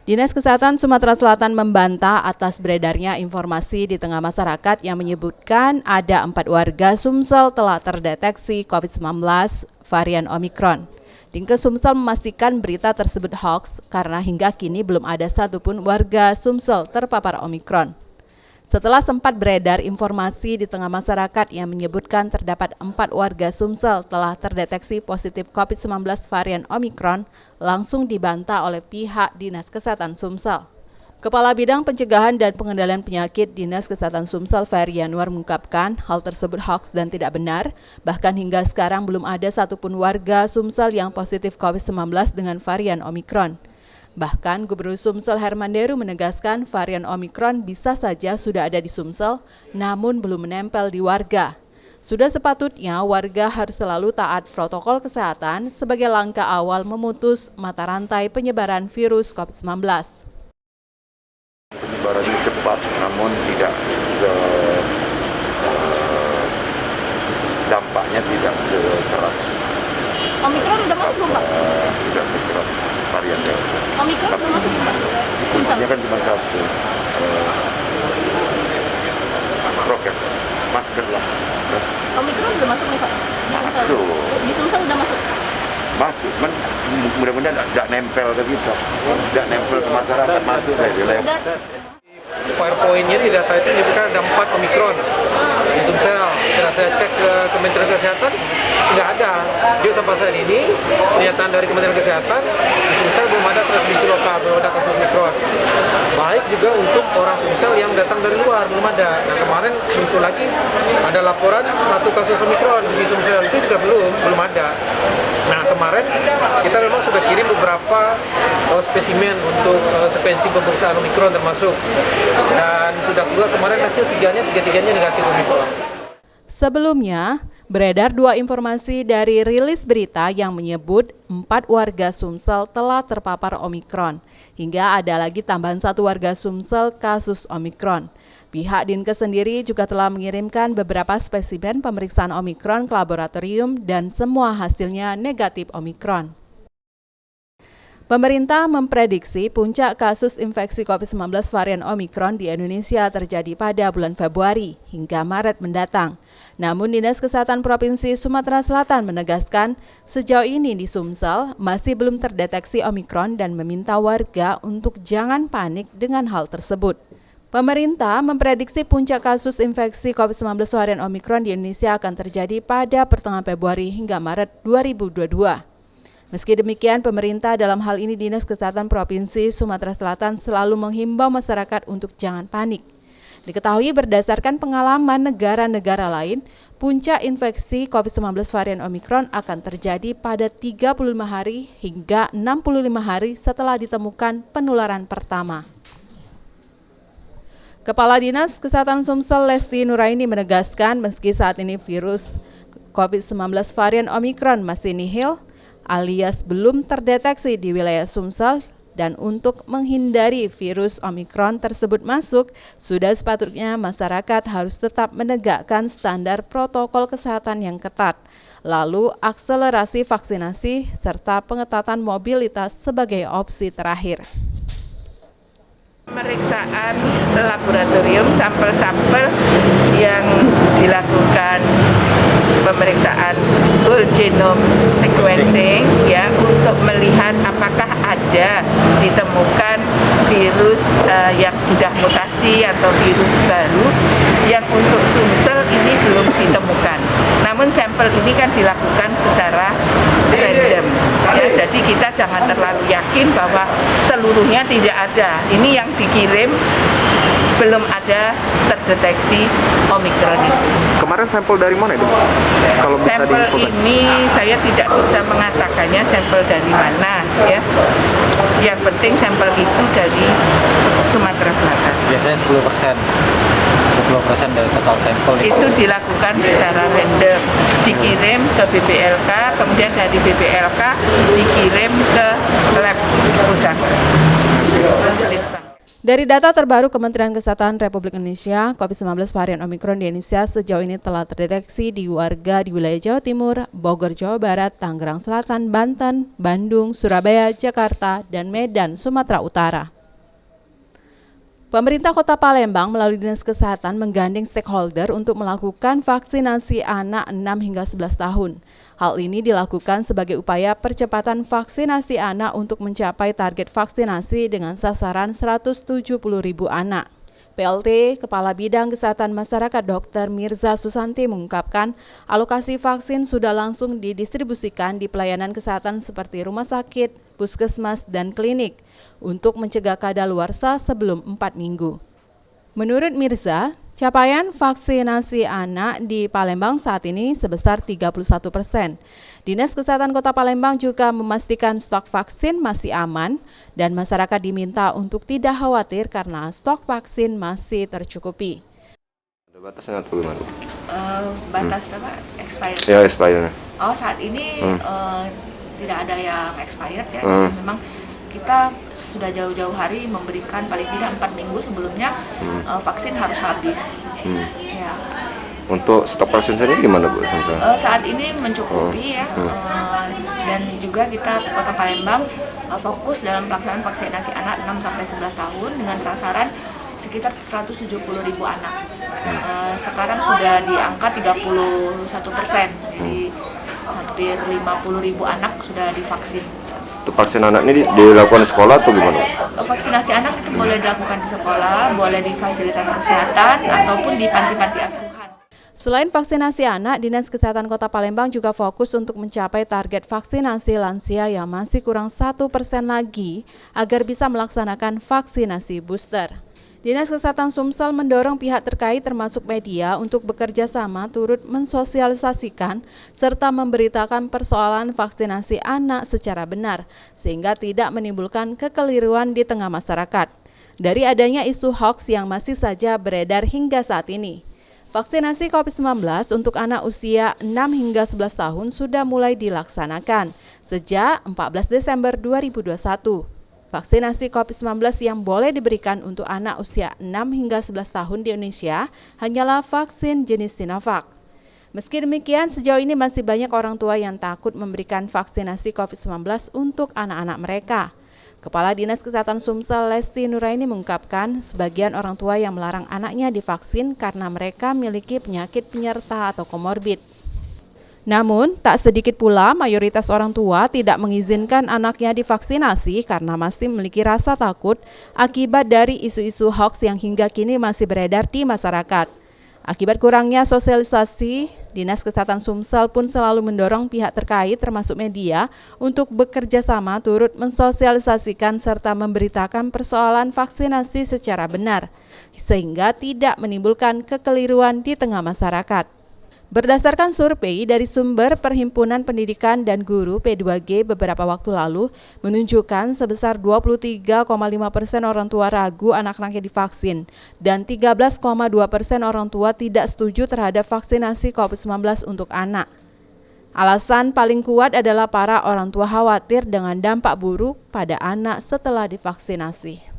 Dinas Kesehatan Sumatera Selatan membantah atas beredarnya informasi di tengah masyarakat yang menyebutkan ada 4 warga Sumsel telah terdeteksi COVID-19 varian Omikron. Dinkes Sumsel memastikan berita tersebut hoax karena hingga kini belum ada satupun warga Sumsel terpapar Omikron. Setelah sempat beredar informasi di tengah masyarakat yang menyebutkan terdapat 4 warga Sumsel telah terdeteksi positif COVID-19 varian Omikron, langsung dibantah oleh pihak Dinas Kesehatan Sumsel. Kepala Bidang Pencegahan dan Pengendalian Penyakit Dinas Kesehatan Sumsel, Ferry Yanuar, mengungkapkan hal tersebut hoax dan tidak benar. Bahkan hingga sekarang belum ada satupun warga Sumsel yang positif COVID-19 dengan varian Omikron. Bahkan Gubernur Sumsel Herman Deru menegaskan varian Omikron bisa saja sudah ada di Sumsel, namun belum menempel di warga. Sudah sepatutnya warga harus selalu taat protokol kesehatan sebagai langkah awal memutus mata rantai penyebaran virus COVID-19. Penyebarannya cepat, namun tidak dampaknya tidak sekeras. Omikron udah masuk belum, Pak? Tidak sekeras varian Delta. Omikron udah masuk belum, Pak? Kuncinya kan cuma satu, prokes, masker lah. Omikron udah masuk nih, Pak? Masuk. Di Sumsel udah masuk? Masuk, cuman mudah-mudahan tidak nempel ke kita, tidak nempel ke masyarakat, masuk dari wilayah. PowerPoint-nya di data itu menyebutkan ada 4 Omikron di Sumsel. Setelah saya cek ke Kementerian Kesehatan, nggak ada. Jadi sampai saat ini, pernyataan dari Kementerian Kesehatan, di Sumsel belum ada transmisi lokal, belum ada kasus Omikron. Baik juga untuk orang Sumsel yang datang dari luar, belum ada. Nah, kemarin muncul lagi, ada laporan 1 kasus Omikron di Sumsel, itu juga belum ada. Nah, kemarin kita memang sudah kirim beberapa spesimen untuk sepensi pemeriksaan Omikron termasuk. Dan sudah keluar kemarin hasil tiga-tiganya negatif Omikron. Sebelumnya, beredar 2 informasi dari rilis berita yang menyebut 4 warga Sumsel telah terpapar Omikron. Hingga ada lagi tambahan 1 warga Sumsel kasus Omikron. Pihak Dinkes sendiri juga telah mengirimkan beberapa spesimen pemeriksaan Omikron ke laboratorium dan semua hasilnya negatif Omikron. Pemerintah memprediksi puncak kasus infeksi COVID-19 varian Omikron di Indonesia terjadi pada bulan Februari hingga Maret mendatang. Namun Dinas Kesehatan Provinsi Sumatera Selatan menegaskan sejauh ini di Sumsel masih belum terdeteksi Omikron dan meminta warga untuk jangan panik dengan hal tersebut. Pemerintah memprediksi puncak kasus infeksi COVID-19 varian Omikron di Indonesia akan terjadi pada pertengahan Februari hingga Maret 2022. Meski demikian, pemerintah dalam hal ini Dinas Kesehatan Provinsi Sumatera Selatan selalu menghimbau masyarakat untuk jangan panik. Diketahui berdasarkan pengalaman negara-negara lain, puncak infeksi COVID-19 varian Omikron akan terjadi pada 35 hari hingga 65 hari setelah ditemukan penularan pertama. Kepala Dinas Kesehatan Sumsel Lesti Nuraini menegaskan meski saat ini virus COVID-19 varian Omikron masih nihil, alias belum terdeteksi di wilayah Sumsel, dan untuk menghindari virus Omikron tersebut masuk, sudah sepatutnya masyarakat harus tetap menegakkan standar protokol kesehatan yang ketat, lalu akselerasi vaksinasi serta pengetatan mobilitas sebagai opsi terakhir. Pemeriksaan laboratorium sampel-sampel yang dilakukan pemeriksaan whole genome sequencing ya untuk melihat apakah ada ditemukan virus yang sudah mutasi atau virus baru yang untuk Sumsel ini belum ditemukan. Namun sampel ini kan dilakukan secara random ya, jadi kita jangan terlalu yakin bahwa seluruhnya tidak ada. Ini yang dikirim belum ada terdeteksi Omikron itu. Kemarin sampel dari mana itu? Kalau bisa sampel ini saya tidak bisa mengatakannya sampel dari mana ya. Yang penting sampel itu dari Sumatera Selatan. Biasanya 10% dari total sampel itu dilakukan secara random, dikirim ke BPLK, kemudian dari BPLK dikirim ke lab pusat. Dari data terbaru Kementerian Kesehatan Republik Indonesia, COVID-19 varian Omikron di Indonesia sejauh ini telah terdeteksi di warga di wilayah Jawa Timur, Bogor, Jawa Barat, Tangerang Selatan, Banten, Bandung, Surabaya, Jakarta, dan Medan, Sumatera Utara. Pemerintah Kota Palembang melalui Dinas Kesehatan menggandeng stakeholder untuk melakukan vaksinasi anak 6 hingga 11 tahun. Hal ini dilakukan sebagai upaya percepatan vaksinasi anak untuk mencapai target vaksinasi dengan sasaran 170.000 anak. PLT Kepala Bidang Kesehatan Masyarakat Dr. Mirza Susanti mengungkapkan alokasi vaksin sudah langsung didistribusikan di pelayanan kesehatan seperti rumah sakit, puskesmas, dan klinik untuk mencegah kadaluarsa sebelum 4 minggu. Menurut Mirza, capaian vaksinasi anak di Palembang saat ini sebesar 31%. Dinas Kesehatan Kota Palembang juga memastikan stok vaksin masih aman dan masyarakat diminta untuk tidak khawatir karena stok vaksin masih tercukupi. Ada batasnya atau gimana? Batas apa? Expired. Ya, expired. Oh, saat ini tidak ada yang expired ya. Memang kita sudah jauh-jauh hari memberikan paling tidak 4 minggu sebelumnya vaksin harus habis. Ya. Untuk stok vaksin sendiri gimana Bu? Saat ini mencukupi ya, dan juga kita Kota Palembang fokus dalam pelaksanaan vaksinasi anak 6-11 tahun dengan sasaran sekitar 170.000 anak. Sekarang sudah di angka 31%, jadi hampir 50.000 anak sudah divaksin. Untuk vaksin anak ini dilakukan di sekolah atau gimana? Vaksinasi anak itu boleh dilakukan di sekolah, boleh di fasilitas kesehatan, ataupun di panti-panti asuhan. Selain vaksinasi anak, Dinas Kesehatan Kota Palembang juga fokus untuk mencapai target vaksinasi lansia yang masih kurang 1% lagi agar bisa melaksanakan vaksinasi booster. Dinas Kesehatan Sumsel mendorong pihak terkait termasuk media untuk bekerja sama turut mensosialisasikan serta memberitakan persoalan vaksinasi anak secara benar sehingga tidak menimbulkan kekeliruan di tengah masyarakat. Dari adanya isu hoaks yang masih saja beredar hingga saat ini, vaksinasi COVID-19 untuk anak usia 6 hingga 11 tahun sudah mulai dilaksanakan sejak 14 Desember 2021. Vaksinasi COVID-19 yang boleh diberikan untuk anak usia 6 hingga 11 tahun di Indonesia hanyalah vaksin jenis Sinovac. Meski demikian, sejauh ini masih banyak orang tua yang takut memberikan vaksinasi COVID-19 untuk anak-anak mereka. Kepala Dinas Kesehatan Sumsel Lesti Nuraini mengungkapkan sebagian orang tua yang melarang anaknya divaksin karena mereka memiliki penyakit penyerta atau komorbid. Namun, tak sedikit pula mayoritas orang tua tidak mengizinkan anaknya divaksinasi karena masih memiliki rasa takut akibat dari isu-isu hoaks yang hingga kini masih beredar di masyarakat. Akibat kurangnya sosialisasi, Dinas Kesehatan Sumsel pun selalu mendorong pihak terkait termasuk media untuk bekerja sama turut mensosialisasikan serta memberitakan persoalan vaksinasi secara benar, sehingga tidak menimbulkan kekeliruan di tengah masyarakat. Berdasarkan survei dari sumber Perhimpunan Pendidikan dan Guru P2G beberapa waktu lalu menunjukkan sebesar 23,5% orang tua ragu anak-anaknya divaksin dan 13,2% orang tua tidak setuju terhadap vaksinasi COVID-19 untuk anak. Alasan paling kuat adalah para orang tua khawatir dengan dampak buruk pada anak setelah divaksinasi.